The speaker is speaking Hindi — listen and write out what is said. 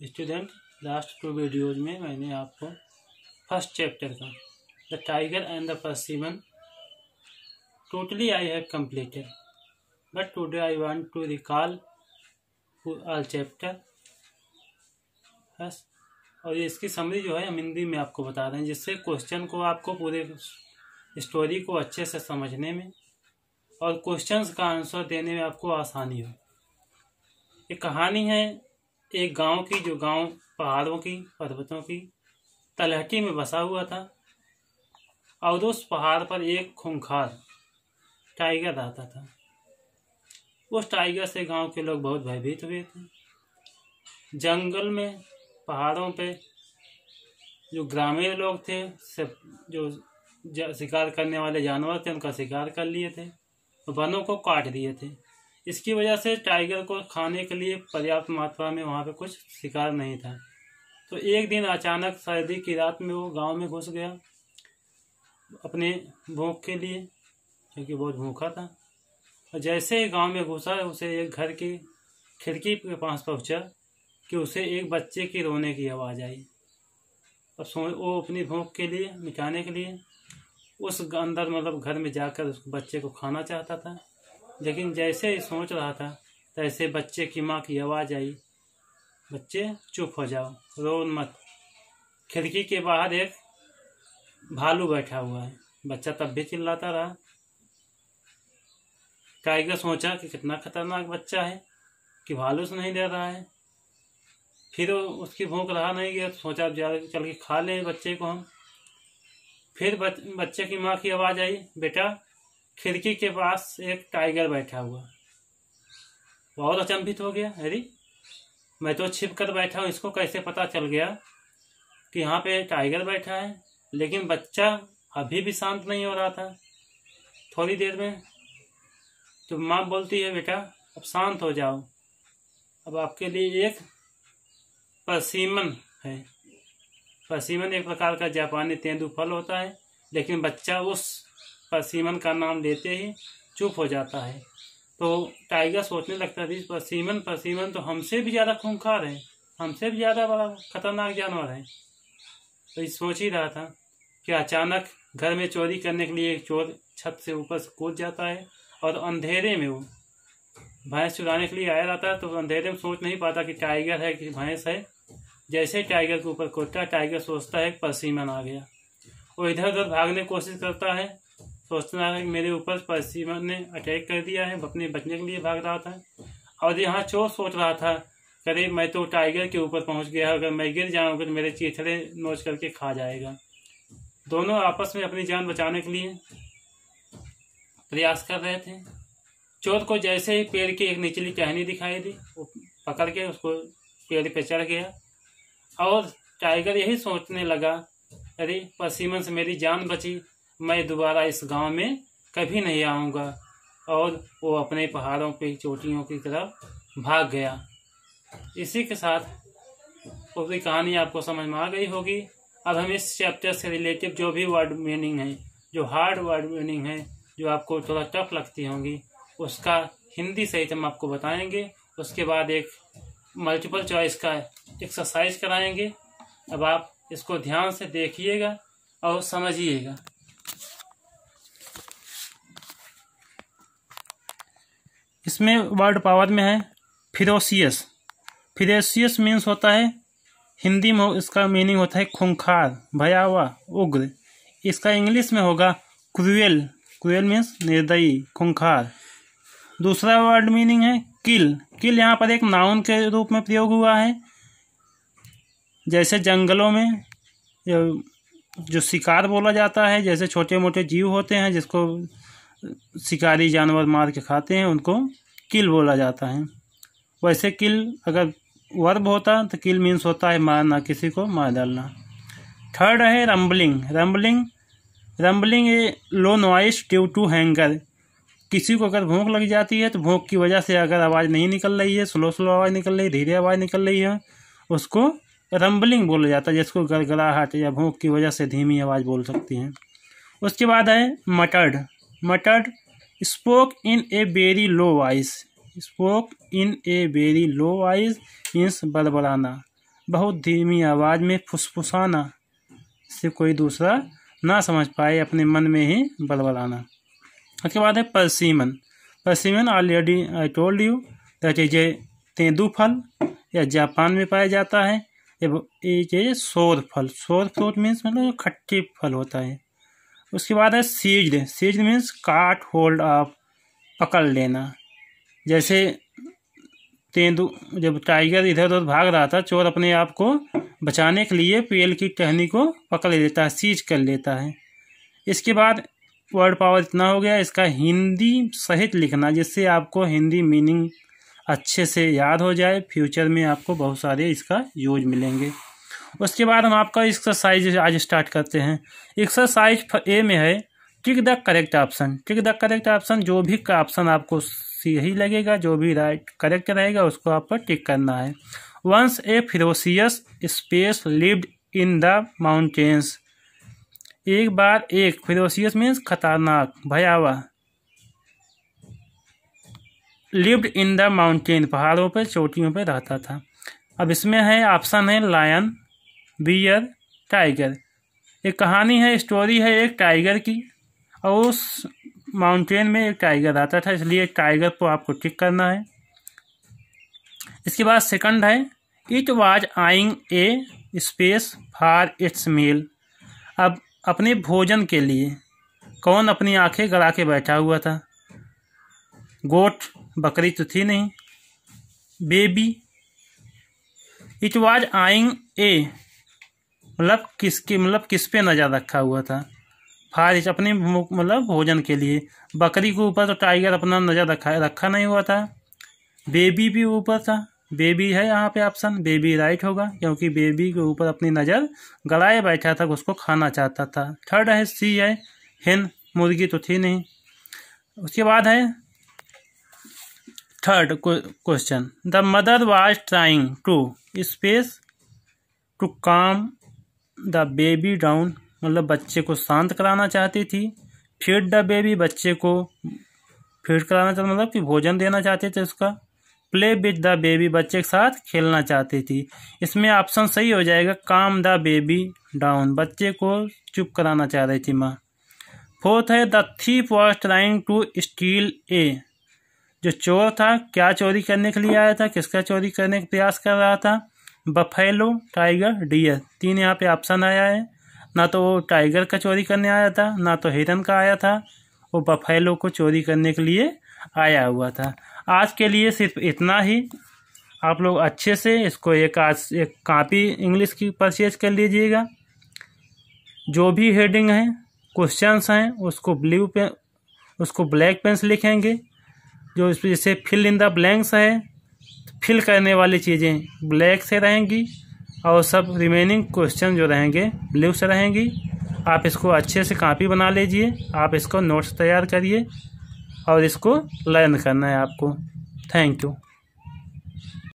स्टूडेंट, लास्ट 2 वीडियोज में मैंने आपको फर्स्ट चैप्टर का the tiger and the persimmon totally I have completed, but today I want to recall all chapter. बस, और इसकी समरी जो है हम हिंदी में आपको बता रहे हैं, जिससे क्वेश्चन को आपको पूरे स्टोरी को अच्छे से समझने में और क्वेश्चंस का आंसर देने में आपको आसानी हो। ये कहानी है एक गांव की, जो गांव पहाड़ों की, पर्वतों की तलहटी में बसा हुआ था, और उस पहाड़ पर एक खूंखार टाइगर रहता था। उस टाइगर से गांव के लोग बहुत भयभीत हुए थे। जंगल में, पहाड़ों पे जो ग्रामीण लोग थे, सब जो शिकार करने वाले जानवर थे, उनका शिकार कर लिए थे, वनों को काट दिए थे। इसकी वजह से टाइगर को खाने के लिए पर्याप्त मात्रा में वहाँ पे कुछ शिकार नहीं था। तो एक दिन अचानक सर्दी की रात में वो गांव में घुस गया अपने भूख के लिए, क्योंकि बहुत भूखा था। और जैसे ही गांव में घुसा, उसे एक घर की खिड़की के पास पहुंचा कि उसे एक बच्चे की रोने की आवाज़ आई। और वो अपनी भूख के लिए, मिटाने के लिए उस अंदर घर में जाकर उस बच्चे को खाना चाहता था। लेकिन जैसे ही सोच रहा था, तैसे बच्चे की माँ की आवाज़ आई, बच्चे चुप हो जाओ, रो मत। खिड़की के बाहर एक भालू बैठा हुआ है। बच्चा तब भी चिल्लाता रहा। टाइगर सोचा कि कितना खतरनाक बच्चा है कि भालू से नहीं डर रहा है। फिर उसकी भूख रहा नहीं गया, तो सोचा अब ज़्यादा चल के खा लें बच्चे को हम। फिर बच्चे की माँ की आवाज़ आई, बेटा खिड़की के पास एक टाइगर बैठा हुआ। बहुत अचंभित हो गया, अरे मैं तो छिप कर बैठा हूँ, इसको कैसे पता चल गया कि यहाँ पे टाइगर बैठा है। लेकिन बच्चा अभी भी शांत नहीं हो रहा था। थोड़ी देर में तो माँ बोलती है, बेटा अब शांत हो जाओ, अब आपके लिए एक परसिमन है। परसिमन एक प्रकार का जापानी तेंदुफल होता है, लेकिन बच्चा उस परसिमन का नाम लेते ही चुप हो जाता है। तो टाइगर सोचने लगता है, परसिमन तो हमसे भी ज़्यादा खूंखार है, हमसे भी ज़्यादा बड़ा खतरनाक जानवर है। तो ये सोच ही रहा था कि अचानक घर में चोरी करने के लिए एक चोर छत से ऊपर से कूद जाता है, और अंधेरे में वो भैंस चुराने के लिए आया रहता है। तो अंधेरे में सोच नहीं पाता कि टाइगर है कि भैंस है। जैसे ही टाइगर के ऊपर कूदता है, टाइगर सोचता है परसिमन आ गया। वो इधर उधर भागने की कोशिश करता है, सोचता है कि मेरे ऊपर परसिमन ने अटैक कर दिया है, अपने बचने के लिए भाग रहा था। और यहाँ चोर सोच रहा था, अरे मैं तो टाइगर के ऊपर पहुँच गया, अगर मैं गिर जाऊँगा तो मेरे चीथड़े नोच करके खा जाएगा। दोनों आपस में अपनी जान बचाने के लिए प्रयास कर रहे थे। चोर को जैसे ही पेड़ की एक निचली टहनी दिखाई दी, वो पकड़ के उसको पेड़ पे चढ़ गया। और टाइगर यही सोचने लगा, अरे परसिमन से मेरी जान बची, मैं दोबारा इस गांव में कभी नहीं आऊँगा। और वो अपने पहाड़ों पे चोटियों की तरफ भाग गया। इसी के साथ पूरी कहानी आपको समझ में आ गई होगी। अब हम इस चैप्टर से रिलेटिव जो भी वर्ड मीनिंग है, जो हार्ड वर्ड मीनिंग है, जो आपको थोड़ा टफ लगती होंगी, उसका हिंदी सहित हम आपको बताएंगे। उसके बाद एक मल्टीपल चॉइस का एक्सरसाइज कराएंगे। अब आप इसको ध्यान से देखिएगा और समझिएगा। इसमें वर्ड पावर में है फिरोसियस। फिरोसियस मीन्स होता है, हिंदी में इसका मीनिंग होता है खूंखार, भयावह, उग्र। इसका इंग्लिश में होगा क्रूएल। क्रूएल मीन्स निर्दयी, खूंखार। दूसरा वर्ड मीनिंग है किल। किल यहाँ पर एक नाउन के रूप में प्रयोग हुआ है। जैसे जंगलों में जो शिकार बोला जाता है, जैसे छोटे मोटे जीव होते हैं जिसको शिकारी जानवर मार के खाते हैं, उनको किल बोला जाता है। वैसे किल अगर वर्ब होता तो किल मीन्स होता है मारना, किसी को मार डालना। थर्ड है rumbling. Rumbling a low noise due to hunger. किसी को अगर भूख लग जाती है तो भूख की वजह से अगर आवाज़ नहीं निकल रही है, स्लो आवाज़ निकल रही है, धीरे आवाज़ निकल रही है, उसको रंबलिंग बोला जाता है, जिसको गड़गड़ाहट या भूख की वजह से धीमी आवाज़ बोल सकती हैं। उसके बाद है muttered. Spoke in a very low voice. Spoke in a very low voice means बड़बड़ाना। बहुत धीमी आवाज़ में फुसफुसाना, से कोई दूसरा ना समझ पाए, अपने मन में ही बड़बड़ाना। उसके बाद है persimmon. Persimmon already I told you that is a tendu phal, या जापान में पाया जाता है। ये सोर फल, सोर फ्रूट मीन्स मतलब खट्टे फल होता है। उसके बाद है सीज्ड। सीज्ड मीन्स काट होल्ड ऑफ, पकड़ लेना। जैसे तेंदू, जब टाइगर इधर उधर भाग रहा था, चोर अपने आप को बचाने के लिए पेड़ की टहनी को पकड़ लेता है, सीज कर लेता है। इसके बाद वर्ड पावर इतना हो गया। इसका हिंदी सहित लिखना, जिससे आपको हिंदी मीनिंग अच्छे से याद हो जाए, फ्यूचर में आपको बहुत सारे इसका यूज मिलेंगे। उसके बाद हम आपका एक्सरसाइज आज स्टार्ट करते हैं। एक्सरसाइज ए में है tick the correct option. Tick the correct option, जो भी का ऑप्शन आपको सही लगेगा, जो भी राइट करेक्ट रहेगा, उसको आपको टिक करना है। Once a ferocious space lived in the mountains. एक बार एक, फेरोसियस मीन्स खतरनाक, भयावह, लिव्ड इन द माउंटेन, पहाड़ों पे, चोटियों पे रहता था। अब इसमें है ऑप्शन है लायन, बियर, टाइगर। एक कहानी है, स्टोरी है एक टाइगर की, और उस माउंटेन में एक टाइगर आता था, इसलिए टाइगर को आपको टिक करना है। इसके बाद सेकंड है it was eyeing a space for its meal. अब अपने भोजन के लिए कौन अपनी आंखें गड़ा के बैठा हुआ था? गोट, बकरी तो थी नहीं। बेबी, इट वाज आइंग ए, मतलब किस पे नजर रखा हुआ था? फारिश, अपने मतलब भोजन के लिए। बकरी के ऊपर तो टाइगर अपना नजर रखा नहीं हुआ था। बेबी भी ऊपर था, बेबी है यहाँ पे ऑप्शन, बेबी राइट होगा, क्योंकि बेबी के ऊपर अपनी नज़र गड़ाए बैठा था, उसको खाना चाहता था। थर्ड है सी है हेन, मुर्गी तो थी नहीं। उसके बाद है third question, the mother was trying to space to calm the baby down, मतलब बच्चे को शांत कराना चाहती थी। फीड द बेबी, बच्चे को फीड कराना चाहता, मतलब कि भोजन देना चाहते थे उसका। प्ले विद द बेबी, बच्चे के साथ खेलना चाहती थी। इसमें ऑप्शन सही हो जाएगा काम द बेबी डाउन, बच्चे को चुप कराना चाह रही थी माँ। फोर्थ है the thief was trying to steal a, जो चोर था क्या चोरी करने के लिए आया था, किसका चोरी करने का प्रयास कर रहा था? Buffalo, tiger, dear. 3 यहाँ पे ऑप्शन आया है, ना तो वो टाइगर का चोरी करने आया था, ना तो हिरन का आया था, वो बफेलो को चोरी करने के लिए आया हुआ था। आज के लिए सिर्फ इतना ही। आप लोग अच्छे से इसको एक कॉपी इंग्लिश की परचेज कर लीजिएगा। जो भी हेडिंग है, क्वेश्चंस हैं, उसको ब्लैक पेन से लिखेंगे। जो जैसे फिल इन द ब्लैंक्स है, फिल करने वाली चीज़ें ब्लैक से रहेंगी, और सब रिमेनिंग क्वेश्चन जो रहेंगे ब्लू से रहेंगी। आप इसको अच्छे से कॉपी बना लीजिए, आप इसको नोट्स तैयार करिए, और इसको लर्न करना है आपको। Thank you.